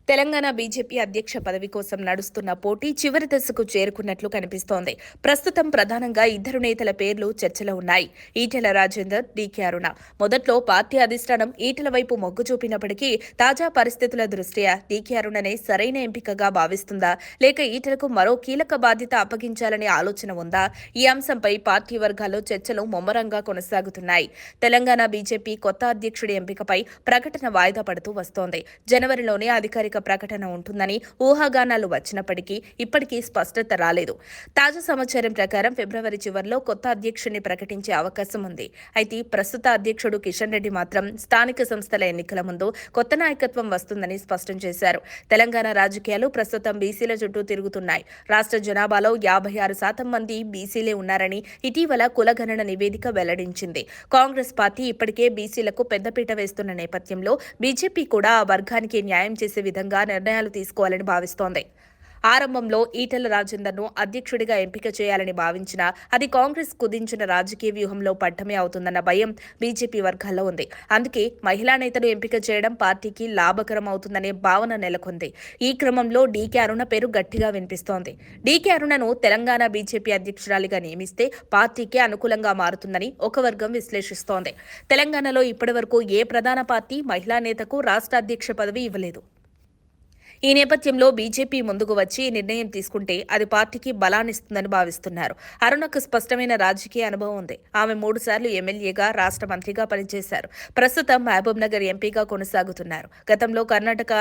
Telangana BJP అధ్యక్ష పదవి కోసం నడుస్తున్న పోటీ చివరి దశకు చేరుకున్నట్లు కనిపిస్తోంది. ప్రస్తుతం ప్రధానంగా ఇద్దరు నేతల పేర్లు చర్చలో ఉన్నాయి. ఈటెల రాజేందర్, డీకే అరుణ. మొదట్లో పార్టీ అధిష్టానం ఈటెల వైపు మొగ్గు చూపినప్పటికీ తాజా పరిస్థితుల దృష్ట్యా డీకే అరుణనే సరైన ఎంపికగా భావిస్తుందా, లేక ఈటెలకు మరో కీలక బాధ్యత అప్పగించాలనే ఆలోచన ఉందా? ఈ అంశంపై పార్టీ వర్గాల్లో చర్చలు ముమ్మరంగా కొనసాగుతున్నాయి. తెలంగాణ బీజేపీ కొత్త అధ్యక్షుడి ఎంపికపై ప్రకటన వాయిదా పడుతూ వస్తోంది. జనవరిలోనే అధికారిక ప్రకటన ఉంటుందని ఊహాగానాలు వచ్చినప్పటికీ ఇప్పటికీ స్పష్టత రాలేదు. తాజా సమాచారం ప్రకారం ఫిబ్రవరి చివర్లో కొత్త అధ్యక్షుడిని ప్రకటించే అవకాశం ఉంది. అయితే ప్రస్తుత అధ్యక్షుడు కిషన్ రెడ్డి మాత్రం స్థానిక సంస్థల ఎన్నికల ముందు కొత్త నాయకత్వం వస్తుందని స్పష్టం చేశారు. తెలంగాణ రాజకీయాలు ప్రస్తుతం బీసీల చుట్టూ తిరుగుతున్నాయి. రాష్ట్ర జనాభాలో 56% మంది బీసీలే ఉన్నారని ఇటీవల కులగణన నివేదిక వెల్లడించింది. కాంగ్రెస్ పార్టీ ఇప్పటికే బీసీలకు పెద్దపీట వేస్తున్న నేపథ్యంలో బీజేపీ కూడా ఆ వర్గానికి న్యాయం చేసే విధంగా నిర్ణయాలు తీసుకోవాలని భావిస్తోంది. ఆరంభంలో ఈటెల రాజేందర్ను అధ్యక్షుడిగా ఎంపిక చేయాలని భావించినా అది కాంగ్రెస్ కుదించిన రాజకీయ వ్యూహంలో పడ్డమే అవుతుందన్న భయం బీజేపీ వర్గాల్లో ఉంది. అందుకే మహిళా నేతను ఎంపిక చేయడం పార్టీకి లాభకరం అవుతుందనే భావన నెలకొంది. ఈ క్రమంలో డీకే అరుణ పేరు గట్టిగా వినిపిస్తోంది. డీకే అరుణను తెలంగాణ బీజేపీ అధ్యక్షురాలిగా నియమిస్తే పార్టీకి అనుకూలంగా మారుతుందని ఒక వర్గం విశ్లేషిస్తోంది. తెలంగాణలో ఇప్పటివరకు ఏ ప్రధాన పార్టీ మహిళా నేతకు రాష్ట్ర అధ్యక్ష పదవి ఇవ్వలేదు. ఈ నేపథ్యంలో బీజేపీ ముందుకు వచ్చి నిర్ణయం తీసుకుంటే అది పార్టీకి బలాన్నిస్తుందని భావిస్తున్నారు. అరుణకు స్పష్టమైన రాజకీయ అనుభవం ఉంది. ఆమె 3 సార్లు ఎమ్మెల్యేగా, రాష్ట్ర మంత్రిగా పనిచేశారు. ప్రస్తుతం మహబూబ్ నగర్ ఎంపీగా కొనసాగుతున్నారు. గతంలో కర్ణాటక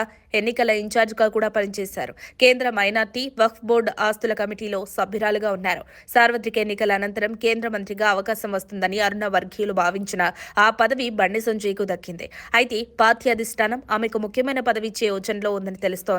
ఎన్నికల ఇన్ఛార్జిగా కూడా పనిచేశారు. కేంద్ర మైనార్టీ వక్ఫ్ బోర్డు ఆస్తుల కమిటీలో సభ్యురాలుగా ఉన్నారు. సార్వత్రిక ఎన్నికల అనంతరం కేంద్ర మంత్రిగా అవకాశం వస్తుందని అరుణ వర్గీయులు భావించిన ఆ పదవి బండి సంజయ్కు దక్కింది. అయితే పార్టీ అధిష్టానం ఆమెకు ముఖ్యమైన పదవి ఇచ్చే యోచనలో ఉందని తెలుస్తోంది.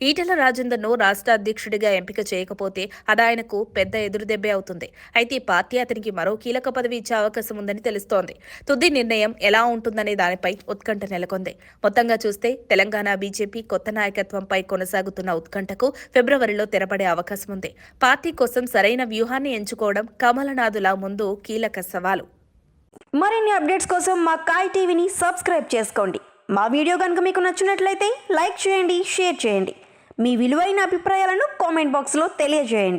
ఈటెల రాజేందర్ను రాష్ట్ర అధ్యక్షుడిగా ఎంపిక చేయకపోతే అది ఆయనకు పెద్ద ఎదురుదెబ్బే అవుతుంది. అయితే పార్టీ అతనికి మరో కీలక పదవి ఇచ్చే అవకాశం ఉందని తెలుస్తోంది. తుది నిర్ణయం ఎలా ఉంటుందనే దానిపై ఉత్కంఠ నెలకొంది. మొత్తంగా చూస్తే తెలంగాణ బీజేపీ కొత్త నాయకత్వంపై కొనసాగుతున్న ఉత్కంఠకు ఫిబ్రవరిలో తెరపడే అవకాశం ఉంది. పార్టీ కోసం సరైన వ్యూహాన్ని ఎంచుకోవడం కమలనాథుల ముందు కీలక సవాలు. మరిన్ని అప్డేట్స్ కోసం మా కాయ్ టీవీని సబ్స్క్రైబ్ చేసుకోండి. మా వీడియో కనుక మీకు నచ్చినట్లయితే లైక్ చేయండి, షేర్ చేయండి. మీ విలువైన అభిప్రాయాలను కామెంట్ బాక్స్లో తెలియజేయండి.